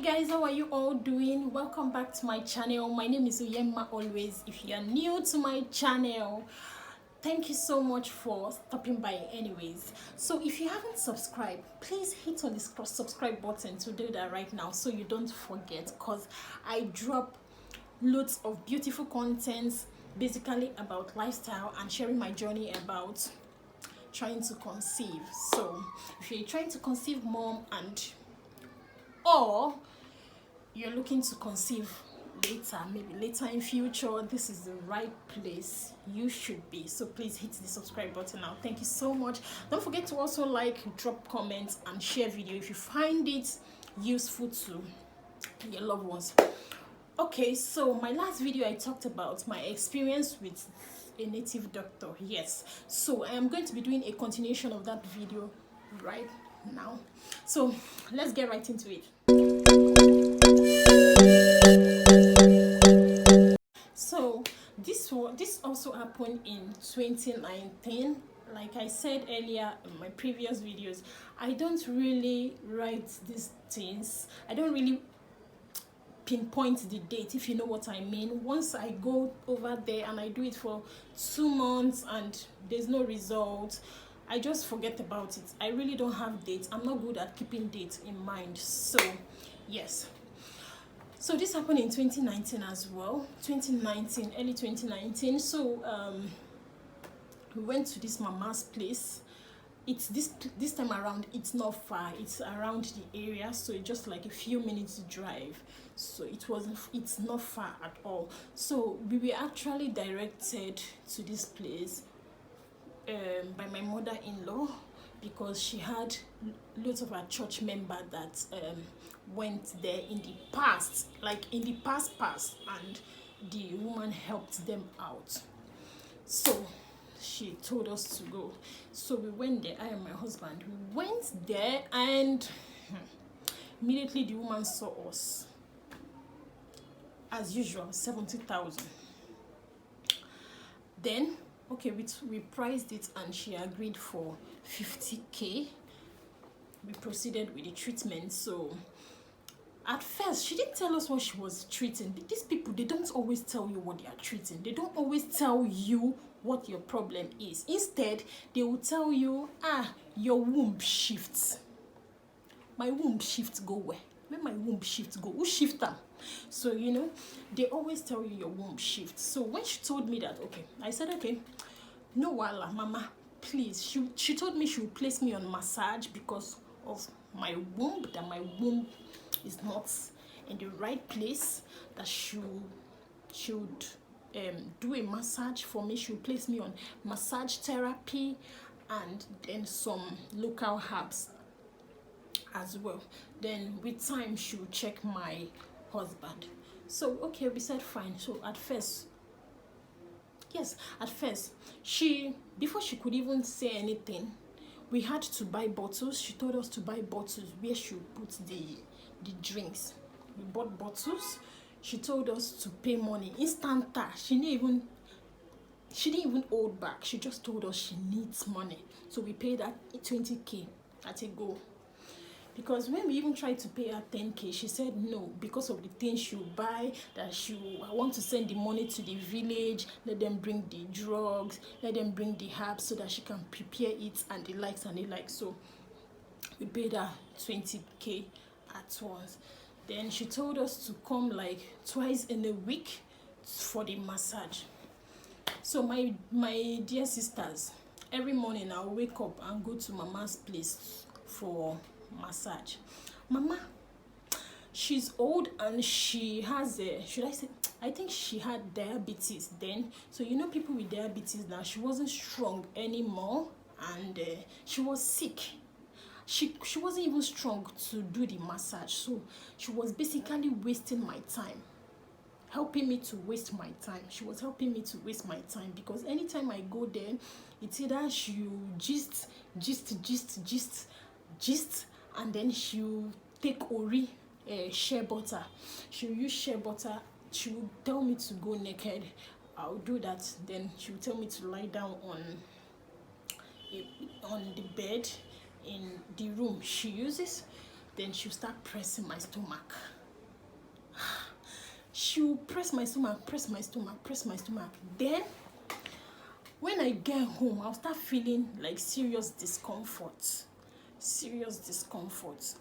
Guys, how are you all doing? Welcome back to my channel. My name is Uyemma always. If you are new to my channel, thank you so much for stopping by anyways. So if you haven't subscribed, please hit on the subscribe button to do that right now so you don't forget, because I drop loads of beautiful contents basically about lifestyle and sharing my journey about trying to conceive. So if you're trying to conceive, mom, or you're looking to conceive later, maybe later in future, this is the right place you should be. So please hit the subscribe button now. Thank you so much. Don't forget to also like, drop comments, and share video if you find it useful to your loved ones. Okay, so my last video I talked about my experience with a native doctor. Yes, so I am going to be doing a continuation of that video right now. So let's get right into it. So this also happened in 2019. Like I said earlier in my previous videos, I don't really write these things. I don't really pinpoint the date, if you know what I mean. Once I go over there and I do it for 2 months and there's no result, I just forget about it. I really don't have dates. I'm not good at keeping dates in mind. So yes, so this happened in 2019 as well. Early 2019. So we went to this mama's place. It's this time around, it's not far, it's around the area, so it's just like a few minutes drive. So it's not far at all. So we were actually directed to this place by my mother-in-law, because she had lots of her church members that went there in the past, and the woman helped them out. So she told us to go. So we went there, I and my husband. We went there, and immediately the woman saw us. As usual, 70,000. Then, okay, we priced it and she agreed for 50K. We proceeded with the treatment. So at first, she didn't tell us what she was treating. These people, they don't always tell you what they are treating. They don't always tell you what your problem is. Instead, they will tell you, your womb shifts. My womb shifts go where? When my womb shifts go, who shift them? So, they always tell you your womb shifts. So when she told me that, okay, I said, okay, no wala, mama, please. She told me she would place me on massage because of my womb, that my womb is not in the right place, that she would do a massage for me. She would place me on massage therapy and then some local herbs as well. Then with time she would check my husband. So okay, we said fine. So at first, before she could even say anything, we had to buy bottles. She told us to buy bottles where she would put the drinks. We bought bottles. She told us to pay money instant. She didn't even hold back. She just told us she needs money. So we paid her 20K at a go. Because when we even tried to pay her 10K, she said no, because of the things she will buy, that I want to send the money to the village, let them bring the drugs, let them bring the herbs so that she can prepare it and the likes. So we paid her 20K at once. Then she told us to come like twice in a week for the massage. So my dear sisters, every morning I'll wake up and go to mama's place for massage. Mama, she's old and she has I think she had diabetes then. So people with diabetes now, she wasn't strong anymore, and she was sick. She wasn't even strong to do the massage, so she was basically wasting my time, helping me to waste my time. She was helping me to waste my time, because anytime I go there, it's either she'll gist, and then she'll take ori, shea butter. She'll use shea butter. She will tell me to go naked. I'll do that. Then she'll tell me to lie down on the bed in the room she uses. then she'll start pressing my stomach. She'll press my stomach, press my stomach, press my stomach. Then when I get home, I'll start feeling like serious discomfort.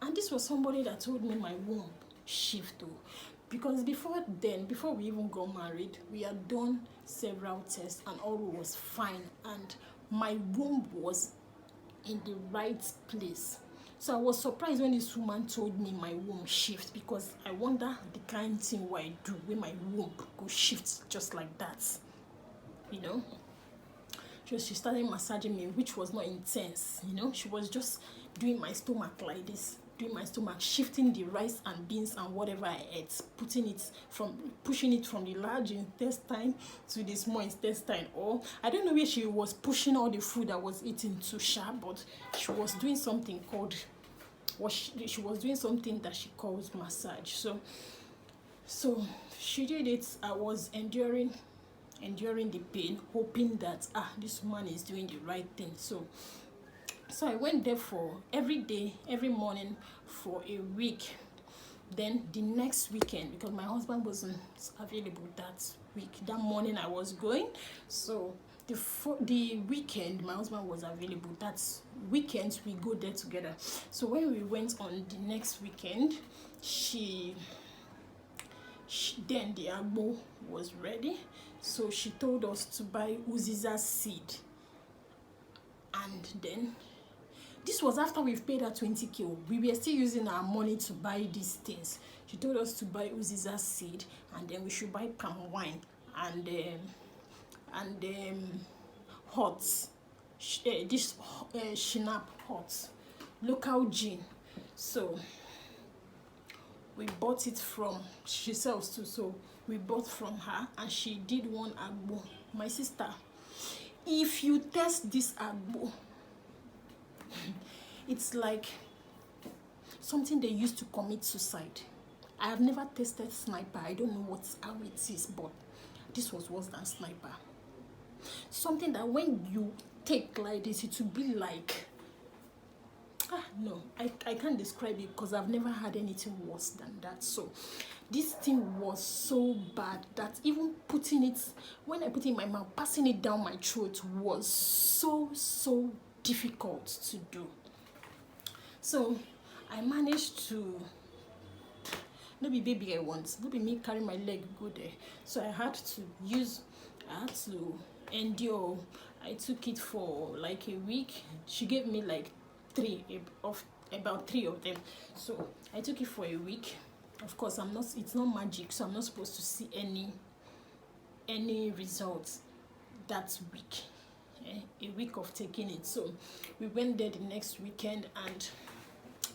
And this was somebody that told me my womb shift too. Because before then, before we even got married, we had done several tests and all was fine. And my womb was in the right place. So I was surprised when this woman told me my womb shift, because I wonder the kind of thing what I do when my womb go shift just like that, you know. She started massaging me, which was not intense, you know. She was just doing my stomach like this, doing my stomach, shifting the rice and beans and whatever I ate, pushing it from the large intestine to the small intestine. Or I don't know where she was pushing all the food I was eating to sharp, but she was doing something called she was doing something that she calls massage. So she did it. I was enduring the pain, hoping that this woman is doing the right thing. So I went there for every day, every morning for a week. Then the next weekend, because my husband wasn't available that week, that morning I was going. So the weekend my husband was available. That's weekends we go there together. So when we went on the next weekend, then the agbo was ready. So she told us to buy uziza seed. And then this was after we've paid her 20k. We were still using our money to buy these things. She told us to buy uziza seed, and then we should buy palm wine and hot, this shinap hot, local gin. So we bought it from, she sells too, so we bought from her, and she did one agbo. My sister, if you test this agbo, it's like something they used to commit suicide. I have never tasted sniper. I don't know how it is, but this was worse than sniper. Something that when you take like this, it will be like, no, I can't describe it because I've never had anything worse than that. So this thing was so bad that even putting it, when I put it in my mouth, passing it down my throat was so difficult to do. So I managed to, no be baby I want, no be me carry my leg go there. So I had to endure. I took it for like a week. She gave me like about three of them. So I took it for a week. Of course, it's not magic, so I'm not supposed to see any results that week. A week of taking it. So we went there the next weekend, and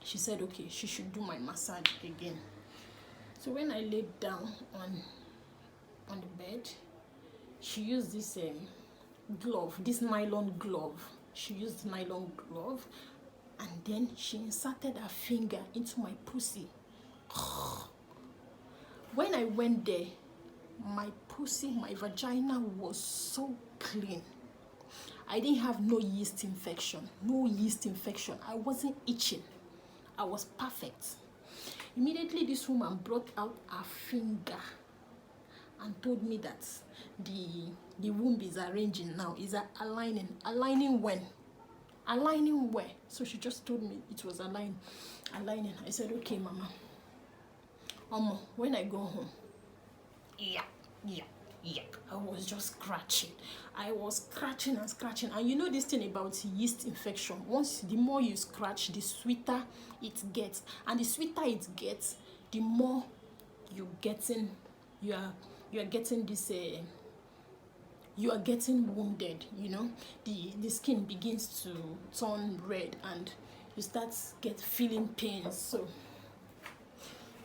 she said okay, she should do my massage again. So when I laid down on the bed, she used this glove, this nylon glove. She used nylon glove, and then she inserted her finger into my pussy. When I went there, my pussy, my vagina was so clean. I didn't have no yeast infection. I wasn't itching. I was perfect. Immediately, this woman brought out her finger and told me that the womb is arranging now. Is aligning. Aligning when? Aligning where? So she just told me it was aligning. I said, okay, mama. When I go home, yeah. I was just scratching. I was scratching. And you know this thing about yeast infection. The more you scratch, the sweeter it gets. And the sweeter it gets, the more you are getting wounded, you know. The skin begins to turn red and you start feeling pains. So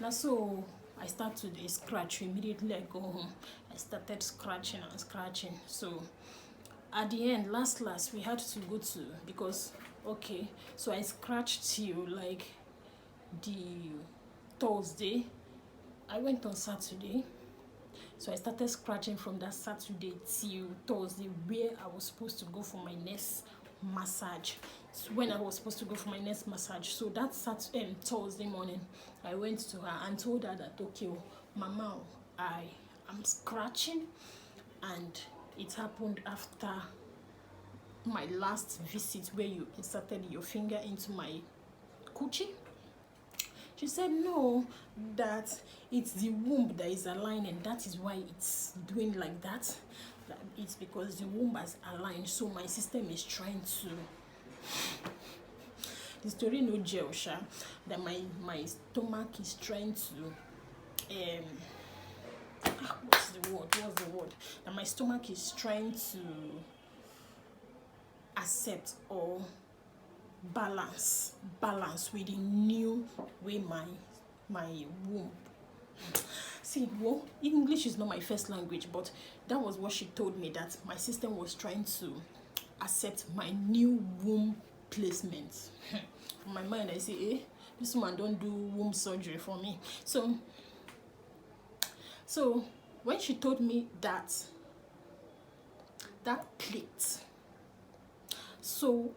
now, so I start to scratch. Immediately I go home, I started scratching. So at the end, last we had to go to, because okay, so I scratched till like the Thursday. I went on Saturday. So I started scratching from that Saturday till Thursday, where I was supposed to go for my next massage. So when I was supposed to go for my next massage, so that Thursday morning, I went to her and told her that, okay, Mama, I am scratching, and it happened after my last visit where you inserted your finger into my coochie. She said no, that it's the womb that is aligning, that is why it's doing like that. That it's because the womb has aligned, so my system is trying to, the story no jail sha, that my stomach is trying to what's the word, that my stomach is trying to accept or balance with the new way my womb. See, well, English is not my first language, but that was what she told me, that my system was trying to accept my new womb placement. In my mind, I say, this woman don't do womb surgery for me. So when she told me that clicked. So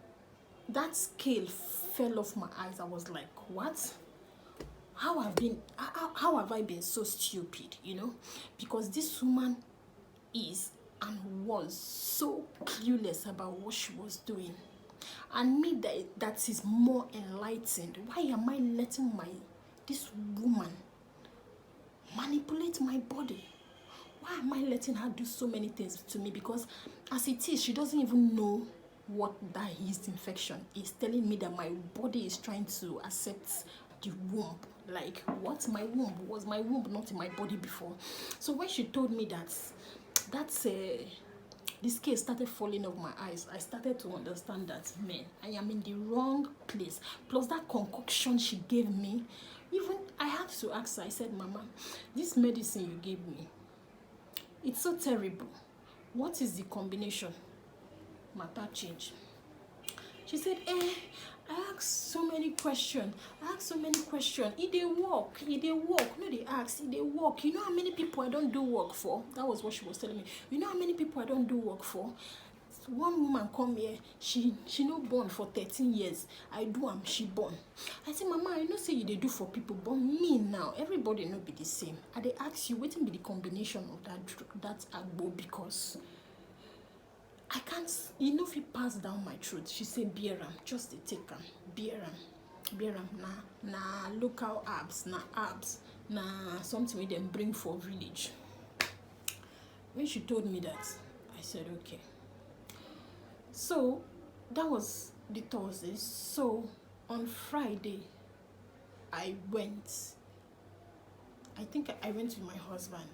that scale fell off my eyes. I was like, what? How have I been so stupid, Because this woman is and was so clueless about what she was doing. And me that is more enlightened. Why am I letting this woman manipulate my body? Why am I letting her do so many things to me? Because as it is, she doesn't even know what that yeast infection is, telling me that my body is trying to accept the womb. Like, what? My womb? Was my womb not in my body before? So when she told me that's this case started falling off my eyes, I started to understand that, man, I am in the wrong place. Plus that concoction she gave me, even I had to ask her, I said, Mama, this medicine you gave me, it's so terrible. What is the combination? Matter change. She said, I asked so many questions. It dey work. No, they ask, it dey work. You know how many people I don't do work for? That was what she was telling me. You know how many people I don't do work for? One woman come here, she no born for 13 years. I do am, she born. I say, Mama, I know say you dey do for people, but me now, everybody no be the same. I dey ask you, wetin be the combination of that agbo, because I can't, if it pass down my throat. She said, bear am, just dey take am, bear am, na local herbs, na something wey dem bring for village. When she told me that, I said, okay. So that was the Thursday. So on Friday, I think I went with my husband.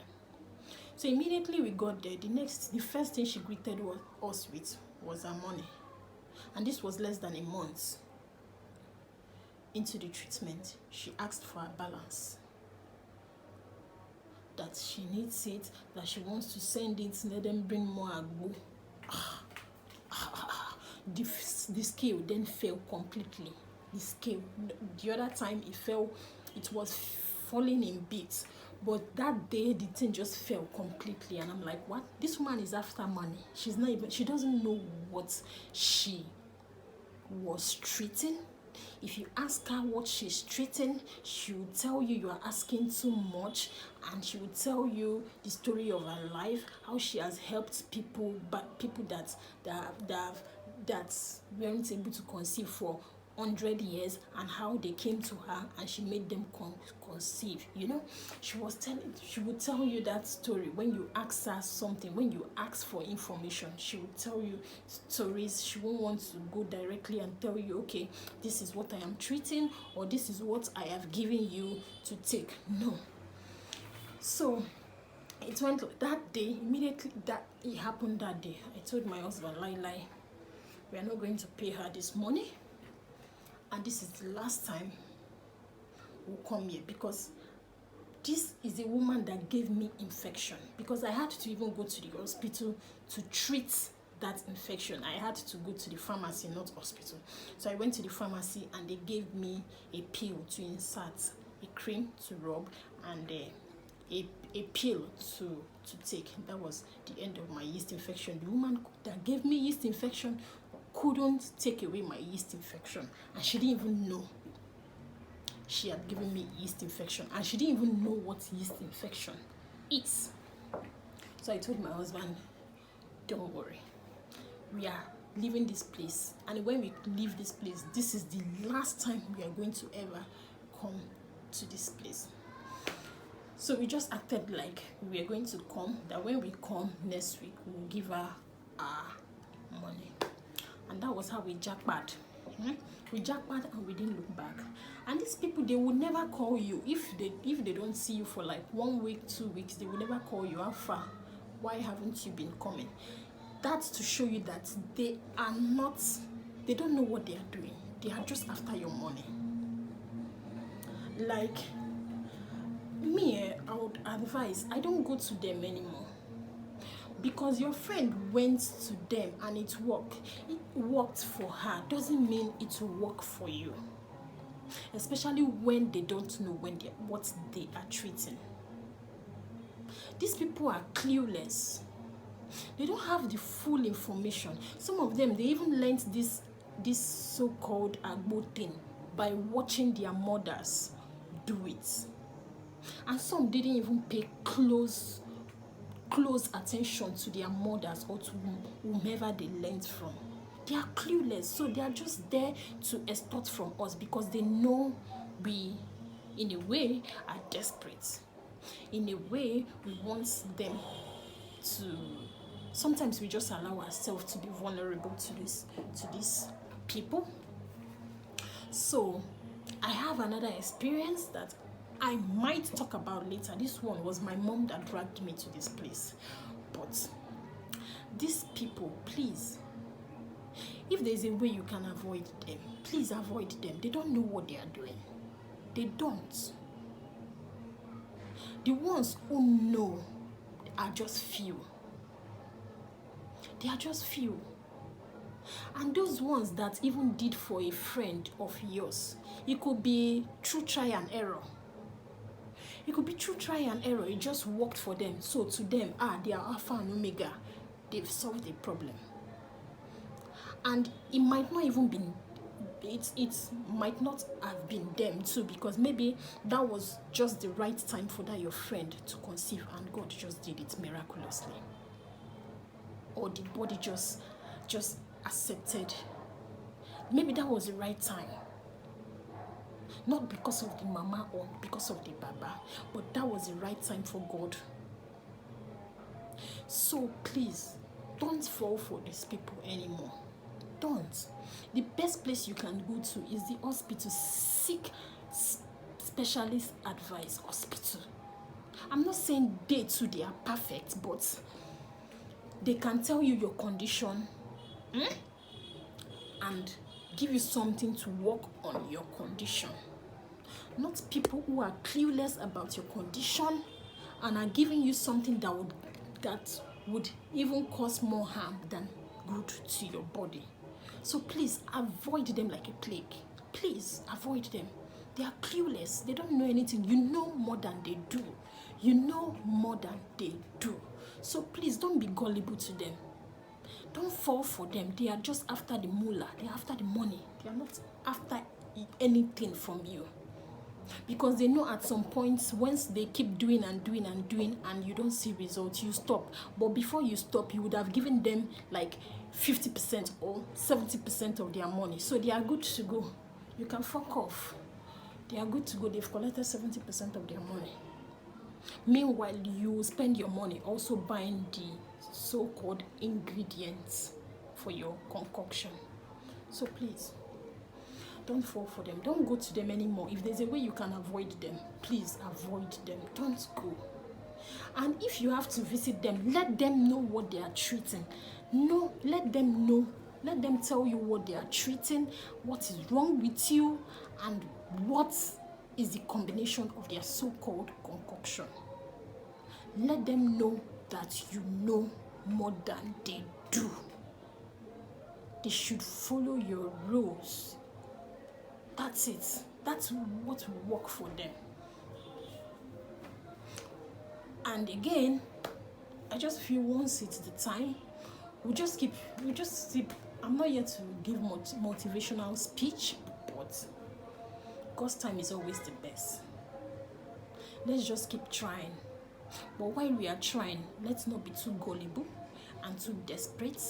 So immediately we got there, the first thing she greeted us with was her money. And this was less than a month into the treatment. She asked for a balance, that she needs it, that she wants to send it, let them bring more agbo. The scale then fell completely. The scale, the other time it was falling in bits, but that day the thing just fell completely. And I'm like, what? This woman is after money. She doesn't know what she was treating. If you ask her what she's treating, she will tell you are asking too much, and she will tell you the story of her life, how she has helped people, but people that weren't able to conceive for 100 years, and how they came to her and she made them conceive. She would tell you that story. When you ask her something, when you ask for information, she will tell you stories. She won't want to go directly and tell you, okay, this is what I am treating, or this is what I have given you to take. No. So it went that day. Immediately that it happened that day, I told my husband, lie, we are not going to pay her this money, and this is the last time we'll come here, because this is a woman that gave me infection. Because I had to even go to the hospital to treat that infection. I had to go to the pharmacy, not hospital. So I went to the pharmacy and they gave me a pill to insert, a cream to rub, and a pill to take. That was the end of my yeast infection. The woman that gave me yeast infection couldn't take away my yeast infection, and she didn't even know she had given me yeast infection, and she didn't even know what yeast infection is. So I told my husband, don't worry, we are leaving this place, and when we leave this place, this is the last time we are going to ever come to this place. So we just acted like we were going to come, that when we come next week, we will give her our money. And that was how we jackpot. We jackpot and we didn't look back. And these people, they will never call you. If they don't see you for like 1 week, 2 weeks, they will never call you. How far? Why haven't you been coming? That's to show you that they don't know what they are doing. They are just after your money. Like me, I would advise, I don't go to them anymore. Because your friend went to them and it worked for her, doesn't mean it will work for you. Especially when they don't know what they are treating. These people are clueless. They don't have the full information. Some of them, they even learned this so-called agbo thing by watching their mothers do it. And some didn't even pay close attention to their mothers or to whomever they learned from. They are clueless, so they are just there to extort from us because they know we, in a way, are desperate. In a way, we want them to. Sometimes we just allow ourselves to be vulnerable to these people. So I have another experience that I might talk about later. This one was my mom that dragged me to this place. But these people, please, if there's a way you can avoid them, please avoid them. They don't know what they are doing. They don't. The ones who know are just few. They are just few. And those ones that even did for a friend of yours, it could be through try and error. It could be through try and error. It just worked for them. So to them, they are alpha and omega. They've solved the problem. And it might not even be, it might not have been them too, because maybe that was just the right time for that your friend to conceive, and God just did it miraculously. Or the body just accepted. Maybe that was the right time. Not because of the mama or because of the baba, but that was the right time for God. So please, don't fall for these people anymore. Don't. The best place you can go to is the hospital. Seek specialist advice. Hospital. I'm not saying they too, they are perfect, but they can tell you your condition and give you something to work on your condition. Not people who are clueless about your condition and are giving you something that would even cause more harm than good to your body. So please avoid them like a plague. Please avoid them. They are clueless. They don't know anything. You know more than they do. You know more than they do. So please don't be gullible to them. Don't fall for them. They are just after the moolah. They are after the money. They are not after anything from you. Because they know at some point, once they keep doing and doing and doing and you don't see results, you stop. But before you stop, you would have given them like 50% or 70% of their money. So they are good to go. You can fuck off. They are good to go. They've collected 70% of their money. Meanwhile, you spend your money also buying the so-called ingredients for your concoction. So please, don't fall for them. Don't go to them anymore. If there's a way you can avoid them, please avoid them. Don't go. And if you have to visit them, let them know what they are treating. No, let them know. Let them tell you what they are treating, what is wrong with you, and what is the combination of their so-called concoction. Let them know that you know more than they do. They should follow your rules. That's it. That's what will work for them. And again, I just feel once it's the time, we just sip I'm not here to give motivational speech, but God's time is always the best. Let's just keep trying. But while we are trying, let's not be too gullible and too desperate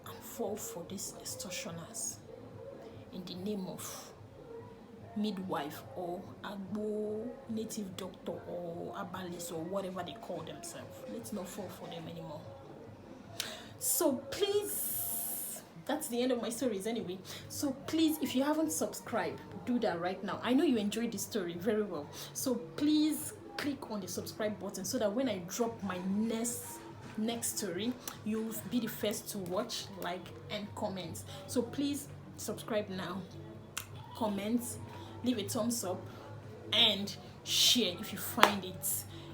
and fall for these extortioners in the name of midwife or agbo native doctor or abalis or whatever they call themselves. Let's not fall for them anymore. So please, that's the end of my stories anyway. So please, if you haven't subscribed, do that right now. I know you enjoyed this story very well, so please click on the subscribe button so that when I drop my next story, you'll be the first to watch, like, and comment. So please subscribe now, comment, leave a thumbs up, and share if you find it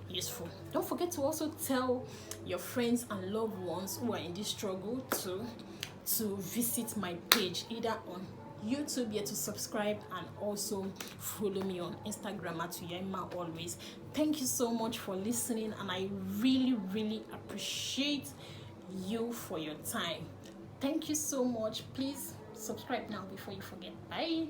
useful. Don't forget to also tell your friends and loved ones who are in this struggle to visit my page, either on YouTube, here to subscribe, and also follow me on Instagram at Uyema always. Thank you so much for listening, and I really appreciate you for your time. Thank you so much. Please subscribe now before you forget. Bye.